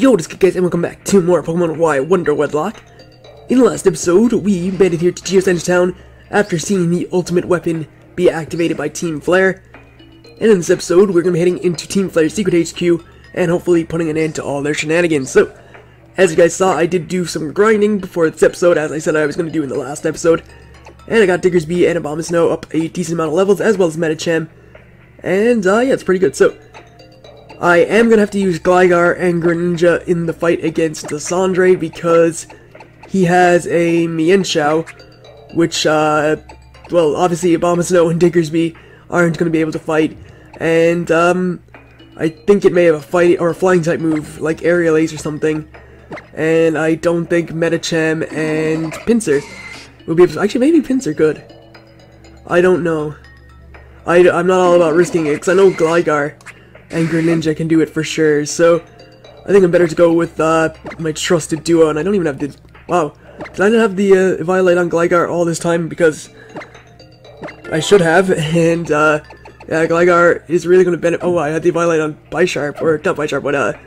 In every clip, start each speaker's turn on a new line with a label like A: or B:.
A: Yo, what is good, guys, and welcome back to more Pokemon Y WonderWedlocke. In the last episode, we made it here to Geocentre Town after seeing the ultimate weapon be activated by Team Flare. And in this episode, we're going to be heading into Team Flare's secret HQ and hopefully putting an end to all their shenanigans. So, as you guys saw, I did do some grinding before this episode, as I said I was going to do in the last episode. And I got Diggersby and Abomasnow up a decent amount of levels, as well as Medicham. And, yeah, it's pretty good. So, I am going to have to use Gligar and Greninja in the fight against Lysandre because he has a Mienshao, which, well, obviously Abomasnow and Diggersby aren't going to be able to fight, and, I think it may have a fight or a flying type move, like Aerial Ace or something, and I don't think Medicham and Pinsir will be able to, actually maybe Pinsir could. I don't know. I'm not all about risking it, because I know Gligar and Greninja can do it for sure, so I think I'm better to go with my trusted duo, and I don't even have the... Wow, did I not have the Violate on Gligar all this time? Because I should have, and yeah, Gligar is really going to benefit... Oh, I had the Violate on Bisharp, or not Bisharp, but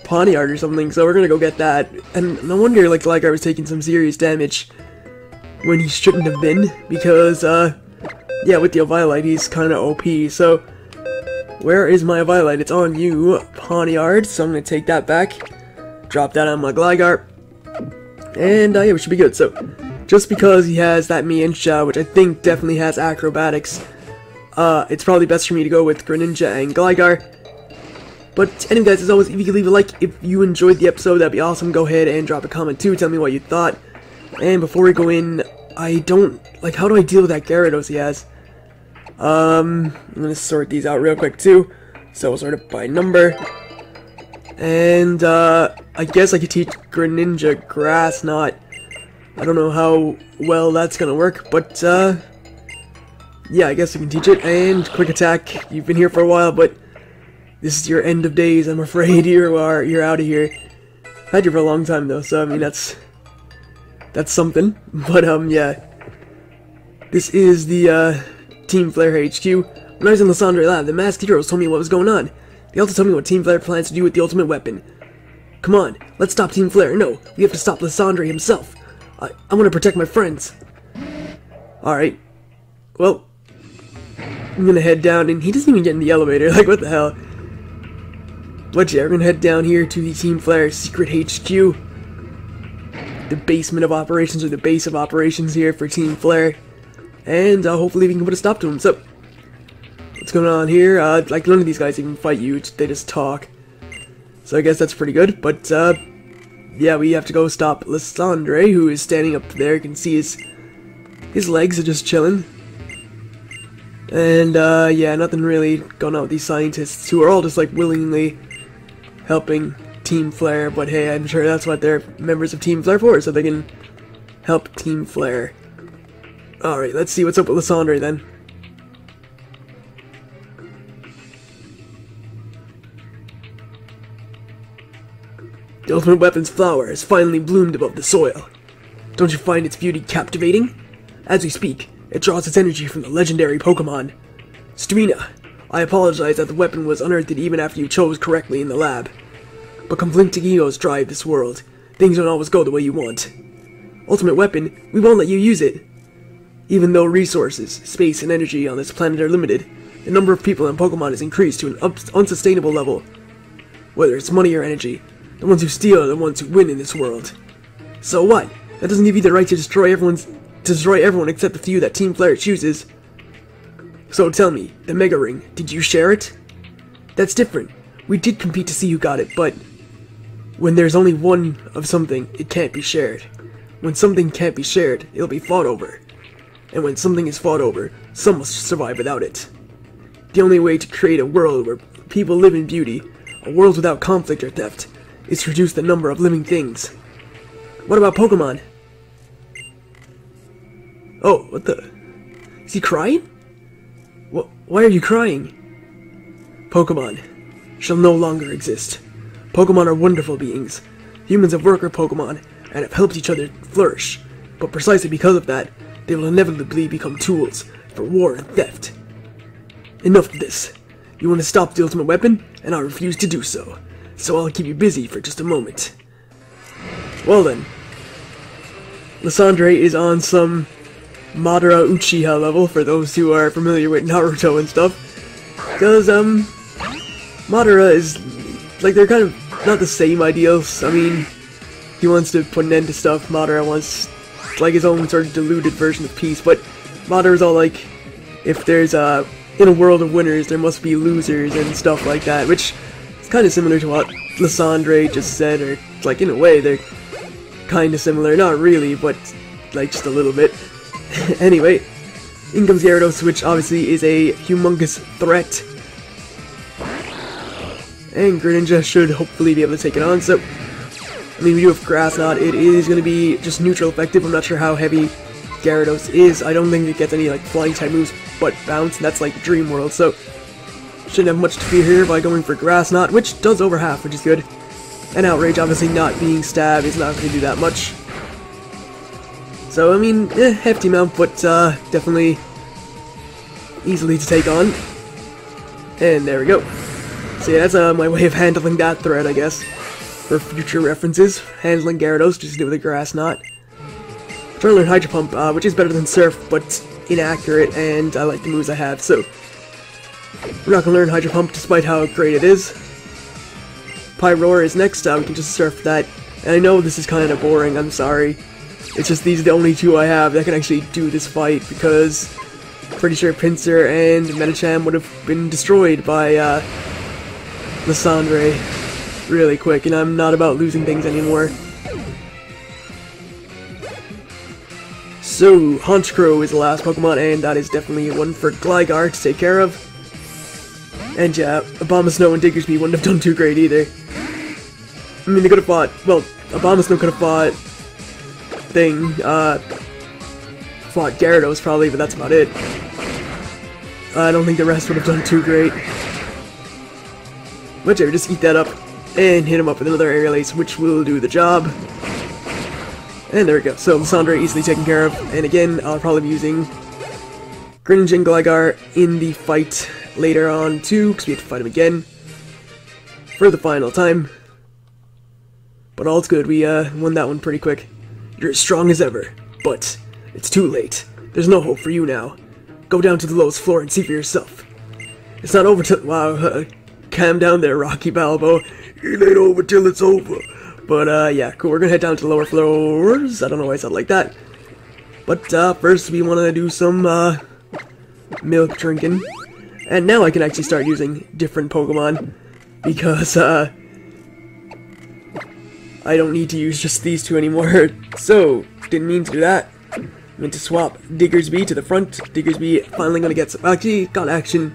A: Pawniard or something, so we're going to go get that. And no wonder, like, Gligar was taking some serious damage when he shouldn't have been, because, yeah, with the Violate, he's kind of OP, so... Where is my Violite? It's on you, Pawniard, so I'm going to take that back, drop that on my Gligar, and yeah, we should be good. So, just because he has that Mienshao, which I think definitely has acrobatics, it's probably best for me to go with Greninja and Gligar. But anyway, guys, as always, if you could leave a like if you enjoyed the episode, that'd be awesome. Go ahead and drop a comment too, tell me what you thought. And before we go in, I don't, like, how do I deal with that Gyarados he has? I'm gonna sort these out real quick too. So we'll sort it by number. And I guess I could teach Greninja Grass Knot. I don't know how well that's gonna work, but yeah, I guess I can teach it. And Quick Attack, you've been here for a while, but this is your end of days, I'm afraid. You're out of here. I've had you for a long time though, so I mean that's something. But yeah. This is the Team Flare HQ. When I was in Lysandre Lab, the masked heroes told me what was going on. They also told me what Team Flare plans to do with the ultimate weapon. Come on, let's stop Team Flare. No, we have to stop Lysandre himself. I want to protect my friends. Alright. Well, I'm gonna head down, and he doesn't even get in the elevator. Like, what the hell? But yeah, we're gonna head down here to the Team Flare secret HQ. The basement of operations, or the base of operations here for Team Flare. And hopefully we can put a stop to him. So, what's going on here? Like, none of these guys even fight you, they just talk. So I guess that's pretty good, but yeah, we have to go stop Lysandre, who is standing up there. You can see his legs are just chilling. And yeah, nothing really going on with these scientists, who are all just, like, willingly helping Team Flare. But hey, I'm sure that's what they're members of Team Flare for, so they can help Team Flare. Alright, let's see what's up with Lysandre then. The ultimate weapon's flower has finally bloomed above the soil. Don't you find its beauty captivating? As we speak, it draws its energy from the legendary Pokémon. Stamina, I apologize that the weapon was unearthed even after you chose correctly in the lab. But conflicting egos drive this world. Things don't always go the way you want. Ultimate weapon, we won't let you use it. Even though resources, space, and energy on this planet are limited, the number of people and Pokemon is increased to an unsustainable level. Whether it's money or energy, the ones who steal are the ones who win in this world. So what? That doesn't give you the right to destroy everyone except the few that Team Flare chooses. So tell me, the Mega Ring, did you share it? That's different. We did compete to see who got it, but when there's only one of something, it can't be shared. When something can't be shared, it'll be fought over. And when something is fought over, some must survive without it. The only way to create a world where people live in beauty, a world without conflict or theft, is to reduce the number of living things. What about Pokemon? Oh, what the? Is he crying? Why are you crying? Pokemon shall no longer exist. Pokemon are wonderful beings. Humans have worker Pokemon, and have helped each other flourish. But precisely because of that, they will inevitably become tools for war and theft. Enough of this. You want to stop the ultimate weapon, and I refuse to do so. so I'll keep you busy for just a moment. Well then, Lysandre is on some Madara Uchiha level, for those who are familiar with Naruto and stuff. Because, Madara is, like, they're kind of not the same ideals. I mean, he wants to put an end to stuff. Madara wants, like, his own sort of diluted version of peace. But Madara's all like, if there's in a world of winners, there must be losers and stuff like that, which is kind of similar to what Lysandre just said, or, like, in a way, they're kind of similar. Not really, but, like, just a little bit. Anyway, in comes Gyarados, which obviously is a humongous threat. And Greninja should hopefully be able to take it on, so, I mean, we do have Grass Knot. It is going to be just neutral effective. I'm not sure how heavy Gyarados is. I don't think it gets any, like, flying type moves, but Bounce, and that's, like, Dream World, so shouldn't have much to fear here by going for Grass Knot, which does over half, which is good. And Outrage, obviously not being stabbed, is not going to do that much. So, I mean, hefty amount, but definitely easily to take on. And there we go. So yeah, that's my way of handling that threat, I guess. For future references. Handling Gyarados, just do with a Grass Knot. I'm trying to learn Hydro Pump, which is better than Surf, but inaccurate, and I like the moves I have, so we're not going to learn Hydro Pump despite how great it is. Pyroar is next, we can just Surf that. And I know this is kind of boring, I'm sorry. It's just these are the only two I have that can actually do this fight, because I'm pretty sure Pinsir and Medicham would have been destroyed by Lysandre really quick, and I'm not about losing things anymore. So, Honchkrow is the last Pokemon, and that is definitely one for Gligar to take care of. And yeah, Abomasnow and Diggersby wouldn't have done too great either. I mean, they could have fought, well, Abomasnow could have fought fought Gyarados probably, but that's about it. I don't think the rest would have done too great. Whichever, just eat that up and hit him up with another Aerial Ace, which will do the job. And there we go. So Lysandre easily taken care of, and again, I'll probably be using Greninja and Gligar in the fight later on too, because we have to fight him again for the final time. But all's good, we won that one pretty quick. You're as strong as ever, but it's too late. There's no hope for you now. Go down to the lowest floor and see for yourself. It's not over till— wow, calm down there, Rocky Balboa. It ain't over till it's over. But, yeah, cool, we're gonna head down to the lower floors. I don't know why I said like that. But, first we want to do some, milk drinking. And now I can actually start using different Pokemon, because, I don't need to use just these two anymore. So, didn't mean to do that. I meant to swap Diggersby to the front. Diggersby finally gonna get some— actually, got action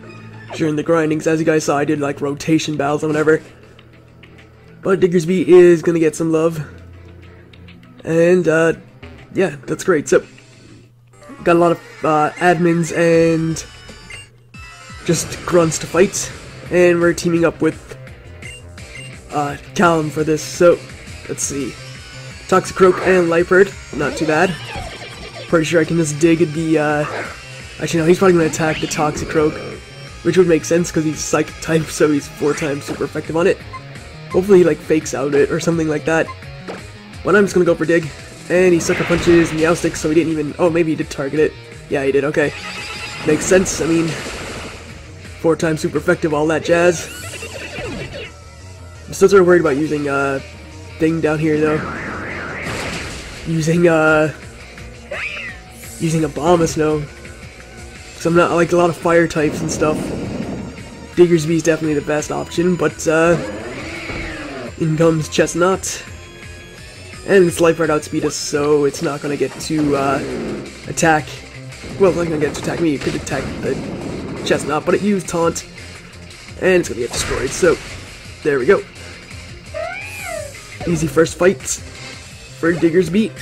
A: during the grindings. As you guys saw, I did, like, rotation battles and whatever. But Diggersby is gonna get some love. And, yeah, that's great. So, got a lot of, admins and just grunts to fight. And we're teaming up with, Callum for this, so let's see. Toxicroak and Liepard, not too bad. Pretty sure I can just dig the, actually no, he's probably going to attack the Toxicroak, which would make sense because he's Psychic type, so he's 4 times super effective on it. Hopefully he, like, fakes out it or something like that. But I'm just going to go for Dig, and he Sucker Punches Meowstic, so he didn't even— oh, maybe he did target it. Yeah, he did, okay. Makes sense, I mean, 4 times super effective, all that jazz. I'm still sort of worried about using, thing down here, though. Using Abomasnow. Because I'm not— like, a lot of fire types and stuff. Diggersby is definitely the best option, but, in comes Chestnut. And its Liepard outspeed us, so it's not gonna get to, attack— well, it's not gonna get to attack me, it could attack the Chestnut, but it used Taunt, and it's gonna get destroyed, so there we go. Easy first fight for Diggersby.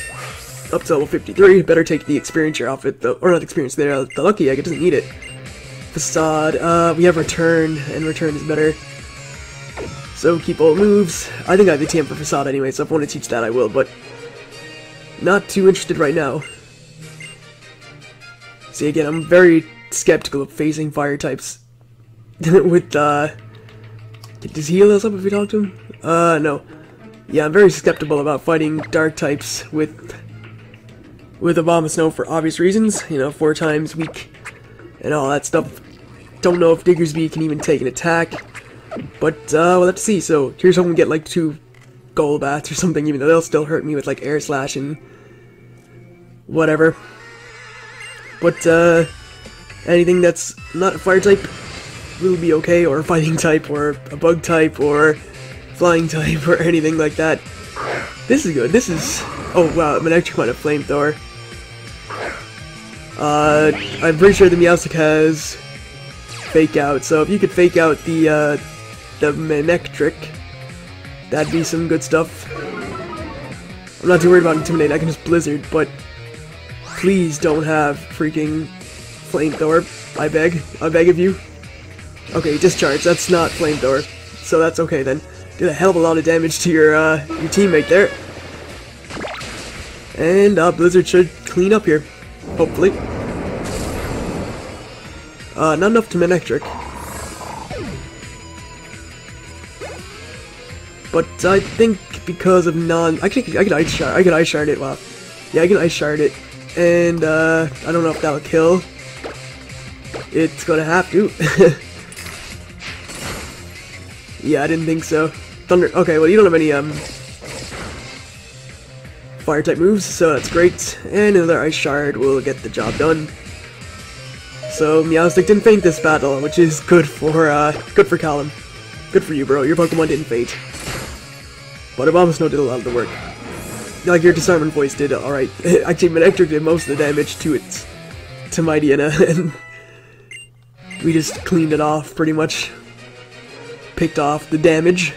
A: Up to level 53, better take the experience share off it, though— or not the experience, the lucky egg, it doesn't need it. Facade, we have Return, and Return is better. So keep old moves. I think I have the TM for Facade anyway, so if I want to teach that I will, but not too interested right now. See, again, I'm very skeptical of phasing fire types with Does he heal us up if we talk to him? No. Yeah, I'm very skeptical about fighting dark types with Abomasnow for obvious reasons. You know, 4 times weak and all that stuff. Don't know if Diggersby can even take an attack. But, we'll have to see. So, here's hoping we get, like, 2 Golbats or something, even though they'll still hurt me with, like, Air Slash and whatever. But, anything that's not a fire type will be okay, or a fighting type, or a bug type, or flying type, or anything like that. This is good. This is... Oh, wow, I'm an extra kind of flamethrower. I'm pretty sure the Meowstic has Fake Out, so if you could fake out the Manectric, that'd be some good stuff. I'm not too worried about Intimidate, I can just Blizzard, but please don't have freaking Flamethrower. I beg of you. Okay, Discharge, that's not Flamethrower, so that's okay then. Did a hell of a lot of damage to your teammate there. And Blizzard should clean up here, hopefully. Not enough to Manectric. But I think because of I could Ice Shard it, wow. Yeah, I can Ice Shard it. And I don't know if that'll kill. It's gonna have to. Yeah, I didn't think so. Thunder, okay, well you don't have any fire type moves, so that's great. And another Ice Shard will get the job done. So Meowstic didn't faint this battle, which is good for Callum. Good for you, bro. Your Pokemon didn't faint. But Abomasnow did a lot of the work. Like your Disarmament Voice did alright. Actually, Manectric did most of the damage to Mightyena, and we just cleaned it off, pretty much. Picked off the damage.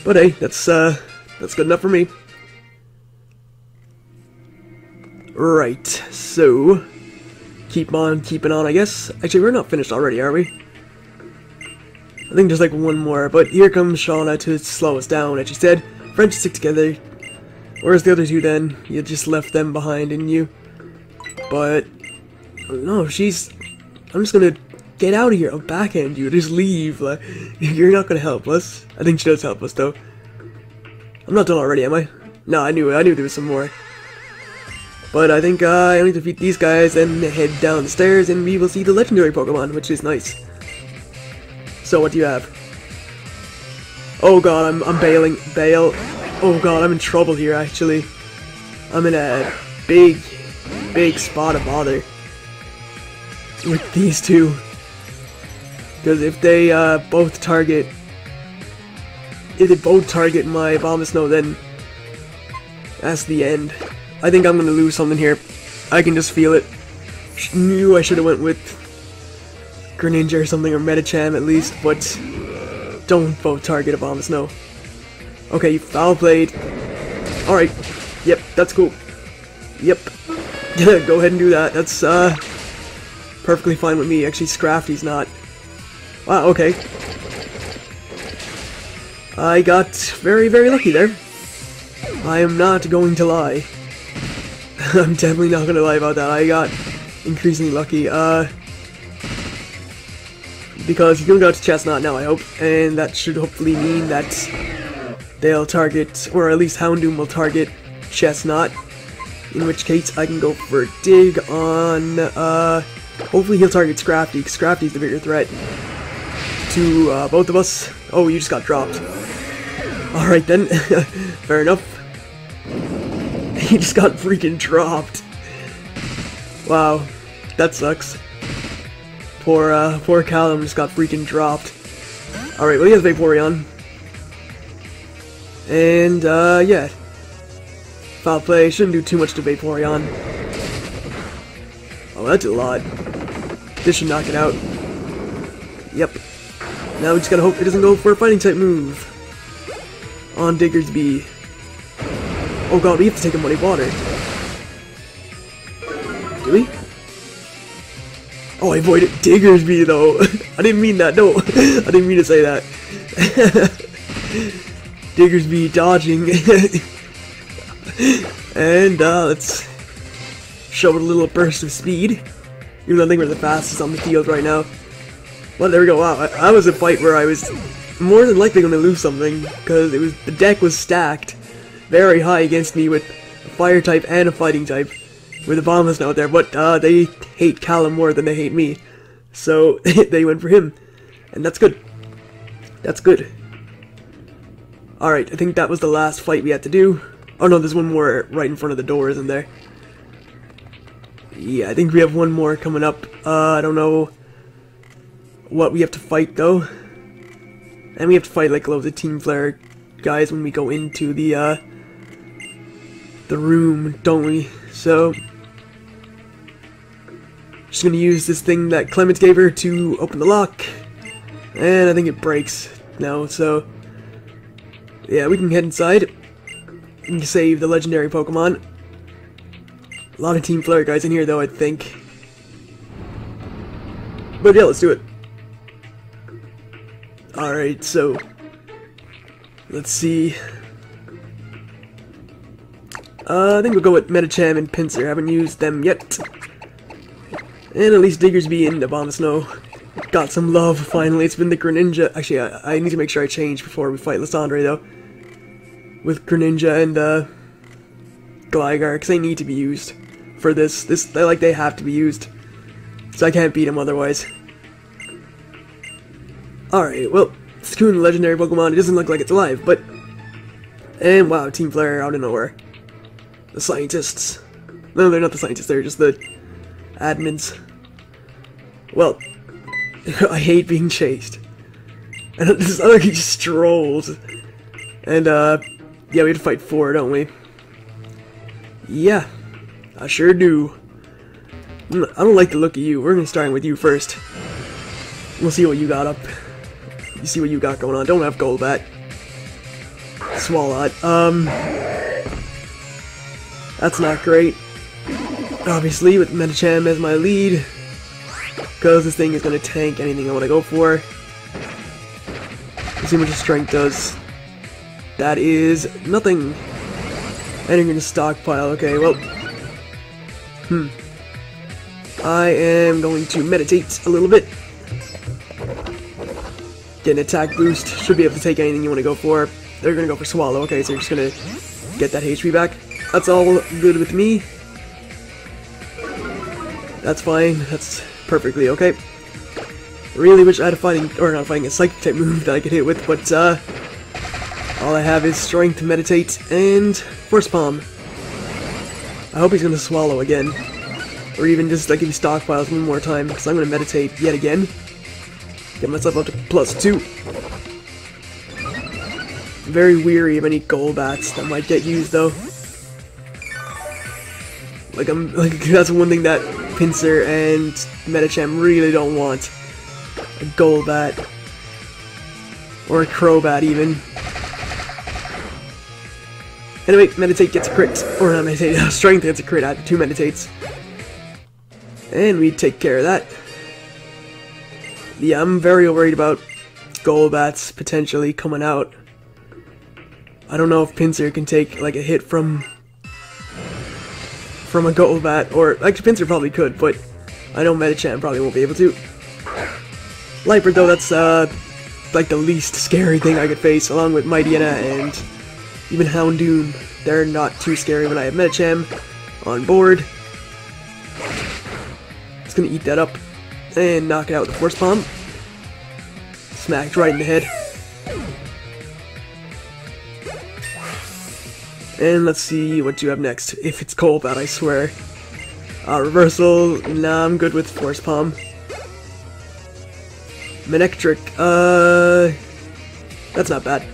A: But hey, that's good enough for me. Right, so keep on keeping on, I guess. Actually, we're not finished already, are we? I think there's like one more, but here comes Shauna to slow us down, as she said. Friends stick together. Where's the other 2 then? You just left them behind, didn't you? But no, I'm just gonna get out of here. I'll backhand you. Just leave. Like, you're not gonna help us. I think she does help us though. I'm not done already, am I? No, I knew there was some more. But I think I only defeat these guys and head down the stairs, and we will see the legendary Pokemon, which is nice. So what do you have? Oh god, I'm bailing. Bail. Oh god, I'm in trouble here actually. I'm in a big spot of bother with these 2. Because if they both target my Abomasnow, then that's the end. I think I'm gonna lose something here. I can just feel it. Knew I should have went with Greninja or something, or Medicham at least, but don't both target Abomasnow. Okay, you foul played. Alright. Yep, that's cool. Yep. Go ahead and do that. That's perfectly fine with me. Actually, Scrafty's not. Wow, okay. I got very, very lucky there. I am not going to lie. I'm definitely not going to lie about that. I got increasingly lucky. Because he's going to go to Chestnut now, I hope. And that should hopefully mean that they'll target, or at least Houndoom will target Chestnut. In which case, I can go for a dig on, hopefully he'll target Scrafty, because Scrafty's the bigger threat to both of us. Oh, you just got dropped. Alright then, fair enough. He just got freaking dropped. Wow, that sucks. Poor Callum just got freaking dropped. Alright, well he has Vaporeon. And, yeah. Foul play, shouldn't do too much to Vaporeon. Oh, that's a lot. This should knock it out. Yep. Now we just gotta hope it doesn't go for a fighting type move. On Diggersby. Oh god, we have to take a Muddy Water. Do we? Oh, I avoided Diggersby though. I didn't mean that, no. I didn't mean to say that. Diggersby dodging. And let's show it a little burst of speed. Even though I think we're the fastest on the field right now. Well, there we go. Wow, that was a fight where I was more than likely gonna lose something, because the deck was stacked very high against me with a fire type and a fighting type, with Abomasnow out there, but they hate Callum more than they hate me, so they went for him, and that's good. That's good. Alright, I think that was the last fight we had to do. Oh no, there's one more right in front of the door, isn't there? Yeah, I think we have one more coming up. I don't know what we have to fight though. And we have to fight like loads of Team Flare guys when we go into the room, don't we? So just gonna use this thing that Clement gave her to open the lock. And I think it breaks now, so yeah, we can head inside and save the legendary Pokemon. A lot of Team Flare guys in here though, I think. But yeah, let's do it. Alright, so let's see. I think we'll go with Medicham and Pinsir. Haven't used them yet. And at least Diggersby and Abomasnow got some love finally. It's been the Greninja. Actually, I need to make sure I change before we fight Lysandre though. With Greninja and Gligar, because they need to be used for this. They have to be used. So I can't beat them otherwise. Alright, well, Suicune, the legendary Pokemon, it doesn't look like it's alive, but... And wow, Team Flare out of nowhere. The scientists. No, they're not the scientists, they're just the admins. Well, I hate being chased. And this other guy just strolls. And, yeah, we have to fight 4, don't we? Yeah, I sure do. I don't like the look of you. We're gonna start with you first. We'll see what you got up. You see what you got going on. Don't have Golbat. Swalot. That's not great. Obviously, with Medicham as my lead. Because this thing is gonna tank anything I want to go for. Let's see what his strength does. That is nothing. And you're gonna stockpile. Okay, well. I am going to meditate a little bit. Get an attack boost. Should be able to take anything you want to go for. They're gonna go for Swallow. Okay, so you're just gonna get that HP back. That's all good with me. That's fine. That's perfectly okay. Really wish I had a Psychic type move that I could hit with, but all I have is Strength, Meditate, and Force Palm. I hope he's gonna Swallow again. Or even just like if he stockpiles one more time, because I'm gonna Meditate yet again. Get myself up to +2. Very weary of any Golbats that might get used though. Like that's one thing that Pinsir and Medicham really don't want. A Golbat. Or a Crobat even. Anyway, Meditate gets a crit. Or not Meditate, Strength gets a crit after 2 Meditates. And we take care of that. Yeah, I'm very worried about Golbats potentially coming out. I don't know if Pinsir can take like a hit from a Golbat, or actually Pinsir probably could, but I know Medicham probably won't be able to. Liepard though, that's like the least scary thing I could face, along with Mightyena and even Houndoom. They're not too scary when I have Medicham on board. Just gonna eat that up and knock it out with the Force Palm. Smacked right in the head. And let's see what you have next. If it's Golbat, I swear. Reversal. Nah, I'm good with Force Palm. Manectric. That's not bad.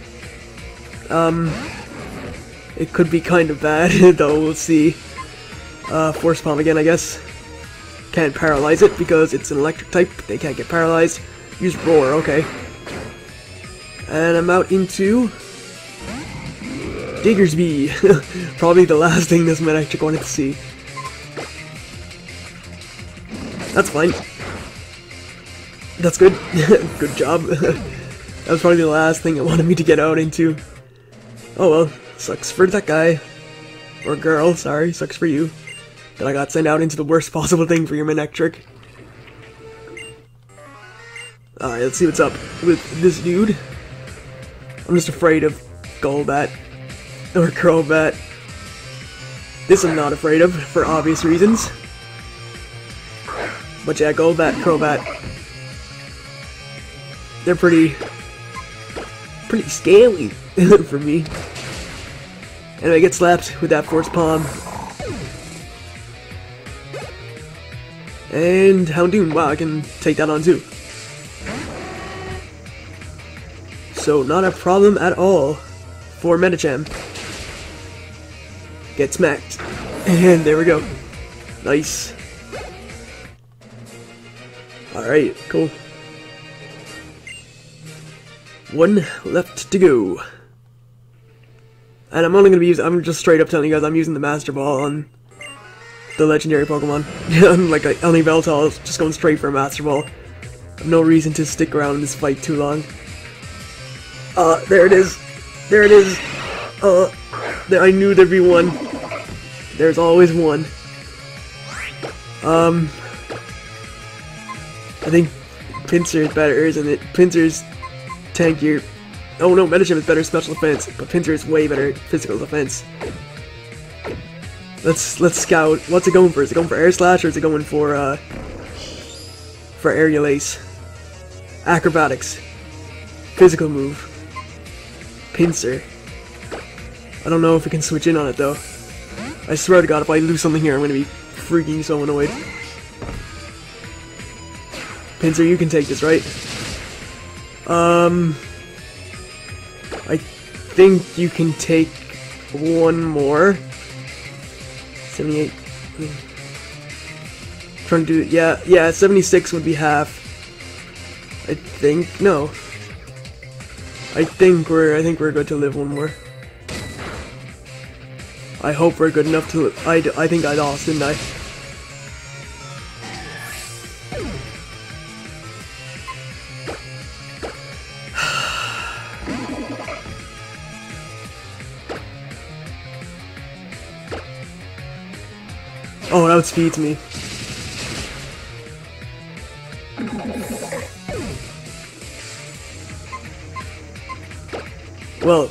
A: It could be kind of bad, though. We'll see. Force Palm again, I guess. Can't paralyze it because it's an electric type. They can't get paralyzed. Use Roar, okay. And I'm out into Diggersby. Probably the last thing this Manectric wanted to see. That's fine. That's good. Good job. That was probably the last thing it wanted me to get out into. Oh well, sucks for that guy. Or girl, sorry, sucks for you. That I got sent out into the worst possible thing for your Manectric. Alright, let's see what's up with this dude. I'm just afraid of Golbat or Crobat. This I'm not afraid of, for obvious reasons. But yeah, Golbat, Crobat, they're pretty scaly for me. And I get slapped with that Force Palm. And Houndoom, wow, I can take that on too. So not a problem at all for Medicham. Get smacked. And there we go. Nice. Alright, cool. One left to go. And I'm only gonna be using, I'm just straight up telling you guys I'm using the Master Ball on the legendary Pokemon. Like on Yveltal, just going straight for a Master Ball. I have no reason to stick around in this fight too long. There it is. There it is. I knew there'd be one. There's always one. I think Pinsir is better, isn't it? Pinsir's tankier. Oh no, Medicham is better special defense, but Pinsir is way better physical defense. Let's scout. What's it going for? Is it going for Air Slash or is it going for Aerial Ace? Acrobatics. Physical move. Pinsir. I don't know if we can switch in on it though. I swear to God, if I lose something here, I'm gonna be freaking so annoyed. Pinsir, you can take this, right? I think you can take one more. 78. Trying to do, yeah, 76 would be half. I think, no. I think we're good to live one more. I hope we're good enough to, I think I lost, didn't I? Oh, it outspeeds me. Well,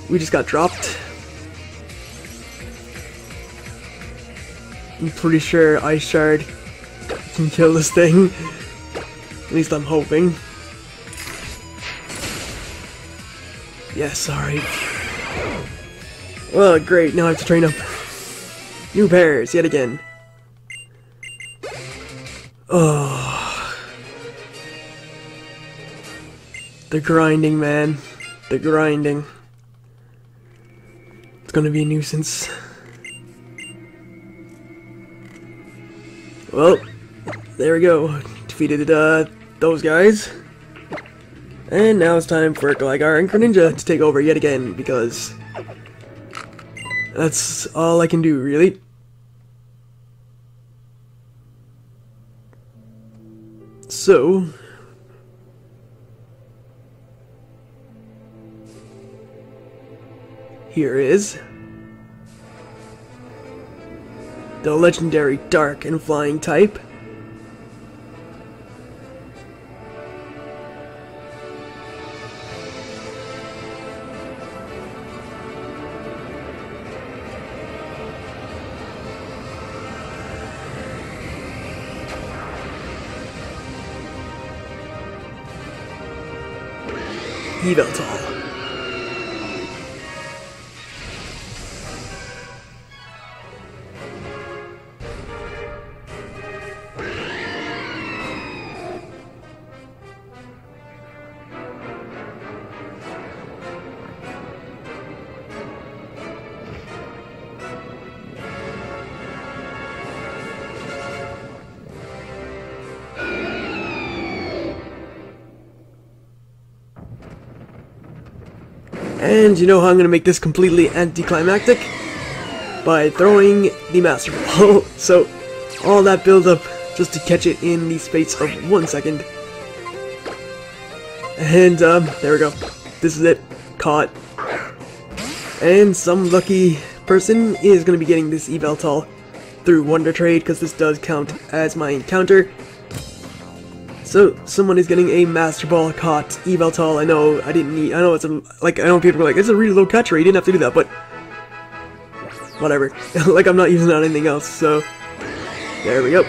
A: we just got dropped. I'm pretty sure Ice Shard can kill this thing. At least I'm hoping. Yes, alright. Well, great, now I have to train up new pairs yet again. Oh. The grinding, man. The grinding. It's gonna be a nuisance. Well, there we go. Defeated those guys. And now it's time for Gligar and Greninja to take over yet again, because that's all I can do, really. So, here is the legendary Dark and Flying type. Yveltal. And you know how I'm going to make this completely anticlimactic? By throwing the Master Ball. So, all that build up just to catch it in the space of 1 second. And, there we go. This is it. Caught. And some lucky person is going to be getting this Yveltal through Wonder Trade, because this does count as my encounter. So, someone is getting a Master Ball caught. Yveltal, I know it's a, like, I know people are like, it's a really low catch rate, you didn't have to do that, but whatever. Like, I'm not using it on anything else, so there we go.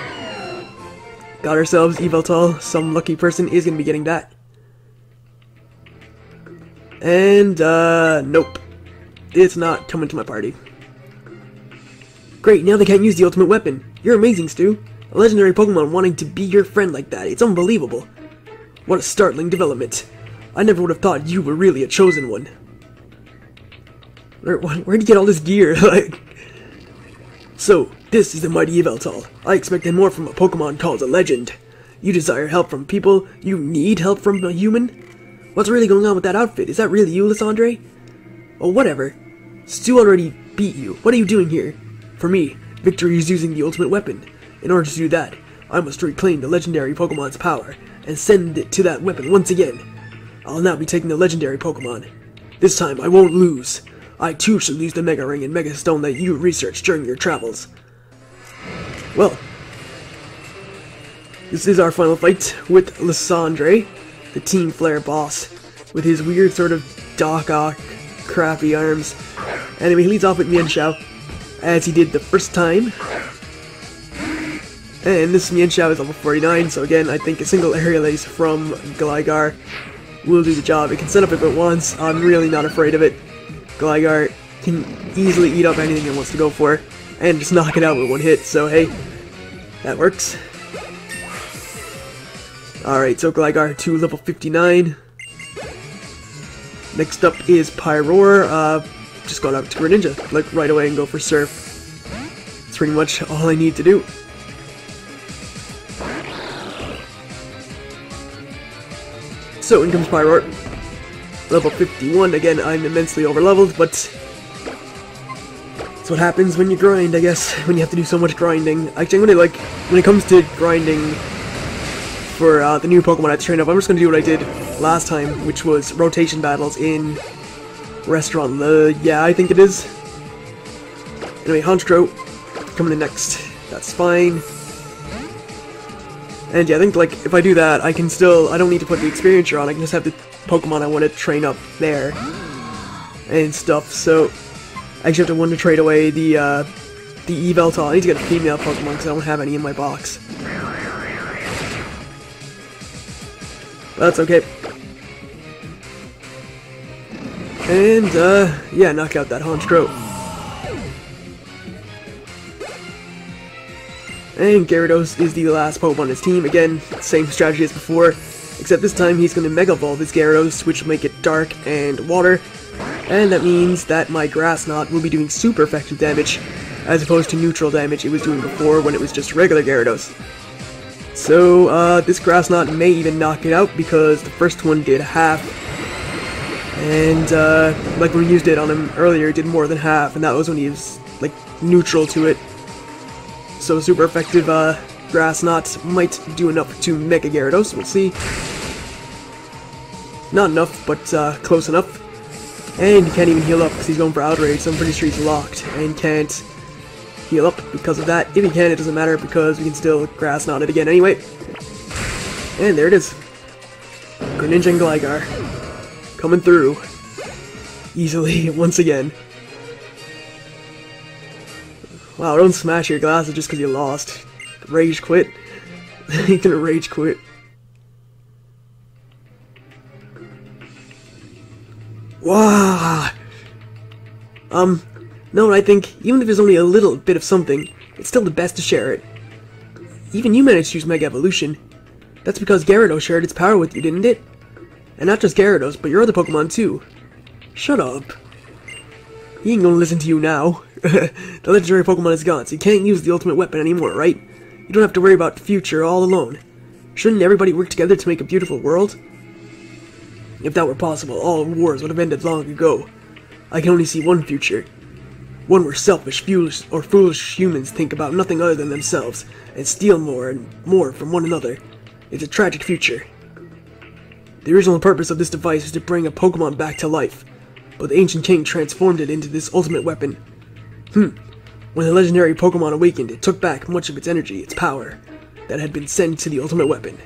A: Got ourselves Yveltal. Some lucky person is gonna be getting that. And, nope. It's not coming to my party. Great, now they can't use the ultimate weapon. You're amazing, Stu. A legendary Pokemon wanting to be your friend like that. It's unbelievable. What a startling development. I never would have thought you were really a chosen one. Where'd you get all this gear? Like, so, this is the mighty Yveltal. I expected more from a Pokemon called a legend. You desire help from people? You need help from a human? What's really going on with that outfit? Is that really you, Lysandre? Oh, whatever. Stu already beat you. What are you doing here? For me, victory is using the ultimate weapon. In order to do that, I must reclaim the legendary Pokemon's power and send it to that weapon once again. I'll now be taking the legendary Pokemon. This time, I won't lose. I too should lose the Mega Ring and Mega Stone that you researched during your travels. Well, this is our final fight with Lysandre, the Team Flare boss, with his weird sort of Doc Ock crappy arms. Anyway, he leads off with Mienshao, as he did the first time. And this Mienshao is level 49, so again, I think a single Aerial Ace from Gligar will do the job. It can set up if it wants. I'm really not afraid of it. Gligar can easily eat up anything it wants to go for, and just knock it out with one hit, so hey, that works. Alright, so Gligar to level 59. Next up is Pyroar. Just go out to Greninja, like right away and go for Surf. That's pretty much all I need to do. So in comes Pyroar. Level 51, again, I'm immensely overleveled, but that's what happens when you grind, I guess, when you have to do so much grinding. Actually, when it comes to grinding for the new Pokemon I have to train up, I'm just going to do what I did last time, which was rotation battles in Restaurant yeah, I think it is. Anyway, Honchkrow coming in next. That's fine. And yeah, I think, like, if I do that, I don't need to put the Experiencer on, I can just have the Pokemon I want to train up there and stuff, so I actually have to trade away the Yveltal. I need to get a female Pokemon because I don't have any in my box. But that's okay. And, yeah, knock out that Honchkrow. And Gyarados is the last Pokemon on his team. Again, same strategy as before, except this time he's going to Mega Evolve his Gyarados, which will make it Dark and Water. And that means that my Grass Knot will be doing super effective damage, as opposed to neutral damage it was doing before when it was just regular Gyarados. So, this Grass Knot may even knock it out, because the first one did half. And, like when we used it on him earlier, it did more than half, and that was when he was, like, neutral to it. So super effective Grass Knot might do enough to Mega Gyarados, we'll see. Not enough, but close enough. And he can't even heal up because he's going for Outrage, so I'm pretty sure he's locked and can't heal up because of that. If he can, it doesn't matter because we can still Grass Knot it again anyway. And there it is. Greninja and Gligar coming through easily once again. Wow, don't smash your glasses just because you lost. Rage quit. You're gonna rage quit. Wow. No, I think even if there's only a little bit of something, it's still the best to share it. Even you managed to use Mega Evolution. That's because Gyarados shared its power with you, didn't it? And not just Gyarados, but your other Pokemon too. Shut up. He ain't gonna listen to you now. The legendary Pokemon is gone, so you can't use the ultimate weapon anymore, right? You don't have to worry about the future all alone. Shouldn't everybody work together to make a beautiful world? If that were possible, all wars would have ended long ago. I can only see one future. One where selfish, foolish humans think about nothing other than themselves, and steal more and more from one another. It's a tragic future. The original purpose of this device is to bring a Pokemon back to life, but the Ancient King transformed it into this ultimate weapon. When the legendary Pokemon awakened, it took back much of its energy, its power, that had been sent to the ultimate weapon.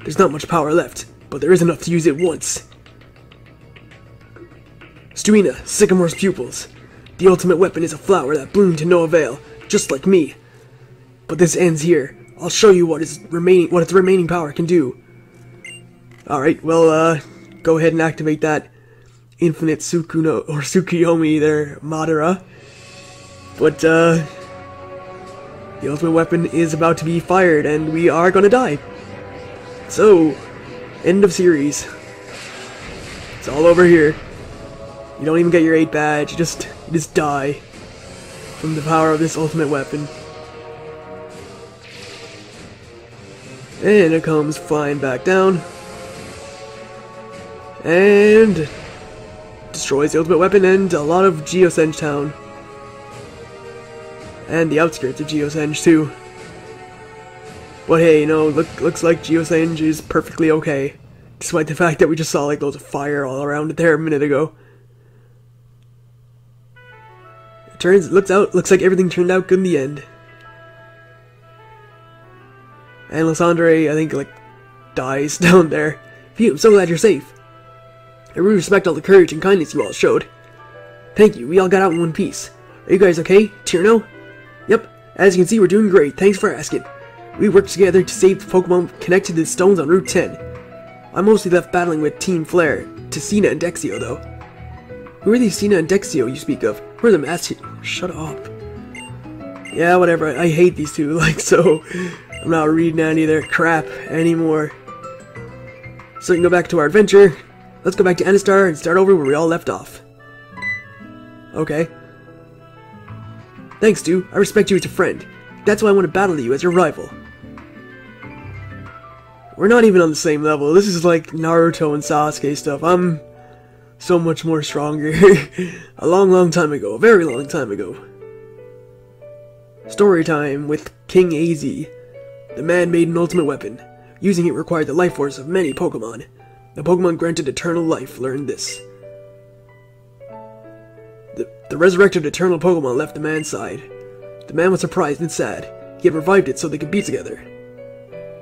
A: There's not much power left, but there is enough to use it once. Stuina, Sycamore's pupils. The ultimate weapon is a flower that bloomed to no avail, just like me. But this ends here. I'll show you what its remaining power can do. Alright, well, go ahead and activate that infinite Sukuno, or Tsukuyomi there, Madara. But, the ultimate weapon is about to be fired, and we are gonna die. So, end of series. It's all over here. You don't even get your 8 badge, you just die from the power of this ultimate weapon. And it comes flying back down. And destroys the ultimate weapon and a lot of Geosenge Town. And the outskirts of Geosenge too. But hey, you know, looks like Geosenge is perfectly okay. Despite the fact that we just saw like loads of fire all around it there a minute ago. Looks like everything turned out good in the end. And Lysandre, I think, like, dies down there. Phew, I'm so glad you're safe. I really respect all the courage and kindness you all showed. Thank you, we all got out in one piece. Are you guys okay? Tierno? Yep, as you can see, we're doing great, thanks for asking. We worked together to save the Pokemon connected to the stones on Route 10. I'm mostly left battling with Team Flare, Ticina and Dexio, though. Who are these Ticina and Dexio you speak of? Who are the master? Shut up. Yeah, whatever, I hate these two, like, so I'm not reading any of their crap anymore. So we can go back to our adventure. Let's go back to Anistar and start over where we all left off. Okay. Thanks, Stu. I respect you as a friend. That's why I want to battle you as your rival. We're not even on the same level. This is like Naruto and Sasuke stuff. I'm so much more stronger. A long time ago. A very long time ago. Story time with King AZ. The man made an ultimate weapon. Using it required the life force of many Pokemon. The Pokemon granted eternal life learned this. The resurrected eternal Pokemon left the man's side. The man was surprised and sad. He had revived it so they could be together.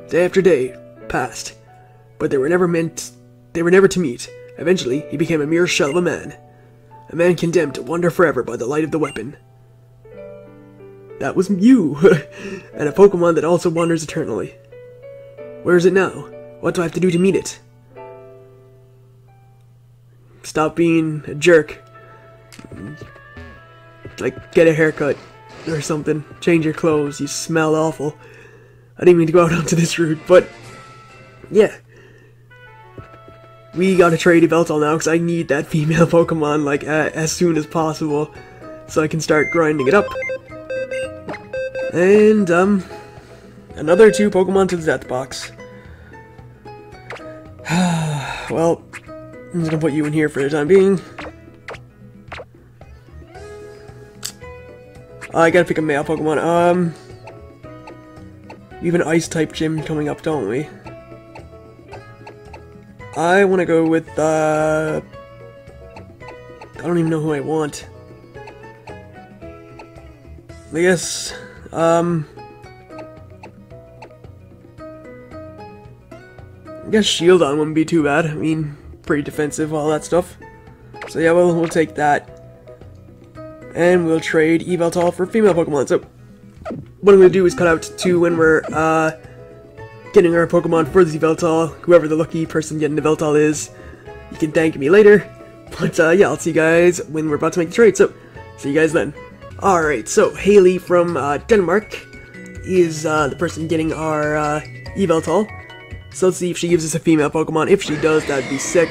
A: Day after day passed, but they were never to meet. Eventually, he became a mere shell of a man condemned to wander forever by the light of the weapon. That was you, and a Pokemon that also wanders eternally. Where is it now? What do I have to do to meet it? Stop being a jerk. Like, get a haircut or something. Change your clothes. You smell awful. I didn't mean to go out onto this route, but yeah. We gotta trade Yveltal now because I need that female Pokemon like as soon as possible so I can start grinding it up. And another 2 Pokemon to the death box. Well, I'm just gonna put you in here for the time being. I gotta pick a male Pokemon. We have an Ice-type gym coming up, don't we? I wanna go with, I don't even know who I want. I guess, I guess Shieldon wouldn't be too bad. I mean, pretty defensive, all that stuff. So yeah, we'll take that. And we'll trade Yveltal for female Pokemon. So, what I'm going to do is cut out to when we're, getting our Pokemon for the Yveltal. Whoever the lucky person getting the Yveltal is, you can thank me later. But, yeah, I'll see you guys when we're about to make the trade. So, see you guys then. Alright, so Haley from, Denmark is, the person getting our, Yveltal. So let's see if she gives us a female Pokemon. If she does, that'd be sick.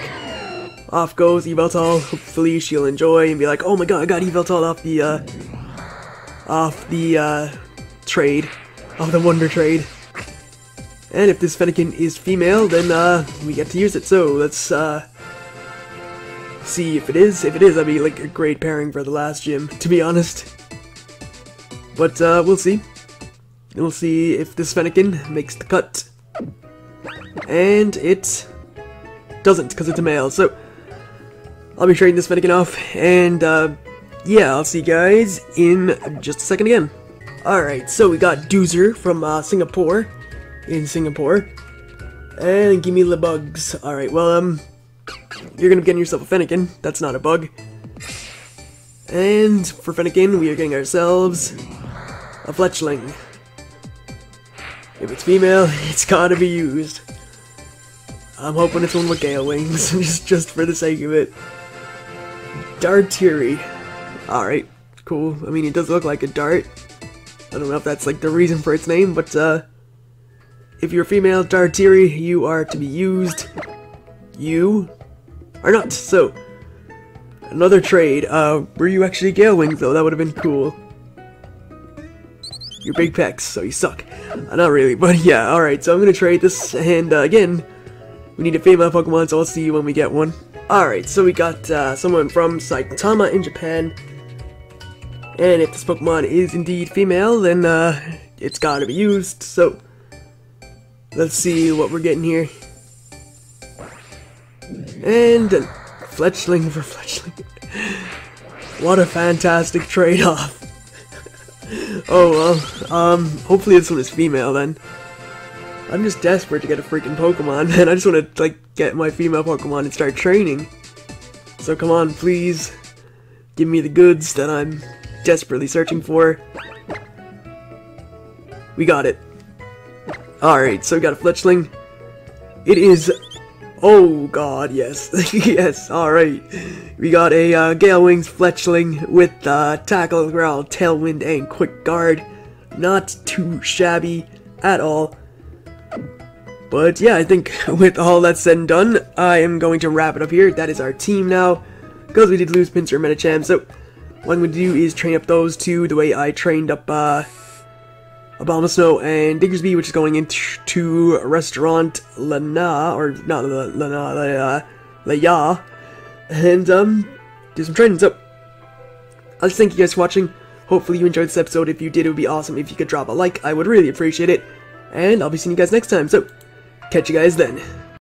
A: Off goes Yveltal. Hopefully she'll enjoy and be like, oh my god, I got Yveltal off the trade. Off the Wonder Trade. And if this Fennekin is female, then we get to use it. So let's see if it is. If it is, that'd be like a great pairing for the last gym, to be honest. But we'll see. We'll see if this Fennekin makes the cut. And it doesn't, because it's a male. So I'll be trading this Fennekin off, and yeah, I'll see you guys in just a second again. Alright, so we got Doozer from Singapore, in Singapore. And give me the bugs. Alright, well, you're gonna be getting yourself a Fennekin. That's not a bug. And for Fennekin, we are getting ourselves a Fletchling. If it's female, it's gotta be used. I'm hoping it's one with Gale Wings, just for the sake of it. Dartiri. Alright, cool. I mean, it does look like a dart. I don't know if that's like the reason for its name, but if you're a female Dartiri, you are to be used. You are not. So, another trade. Were you actually Gale Wings though? That would have been cool. You're big pecs, so you suck. Not really, but yeah, alright, so I'm gonna trade this, and again, we need a female Pokemon, so I'll see you when we get one. Alright, so we got someone from Saitama in Japan, and if this Pokemon is indeed female, then it's gotta be used, so let's see what we're getting here. And a Fletchling for Fletchling. What a fantastic trade-off. Oh well, hopefully this one is female then. I'm just desperate to get a freaking Pokemon, and I just want to, like, get my female Pokemon and start training. So come on, please, give me the goods that I'm desperately searching for. We got it. Alright, so we got a Fletchling. It is... oh god, yes. Yes, alright. We got a Gale Wings Fletchling with Tackle, Growl, Tailwind, and Quick Guard. Not too shabby at all. But yeah, I think with all that said and done, I am going to wrap it up here. That is our team now, because we did lose Pinsir and Medicham. So what I'm going to do is train up those two the way I trained up Abomasnow and Diggersby, which is going into Restaurant Lana, or not Lana, Laya, and do some training. So I'll just thank you guys for watching. Hopefully you enjoyed this episode. If you did, it would be awesome if you could drop a like. I would really appreciate it. And I'll be seeing you guys next time. So catch you guys then.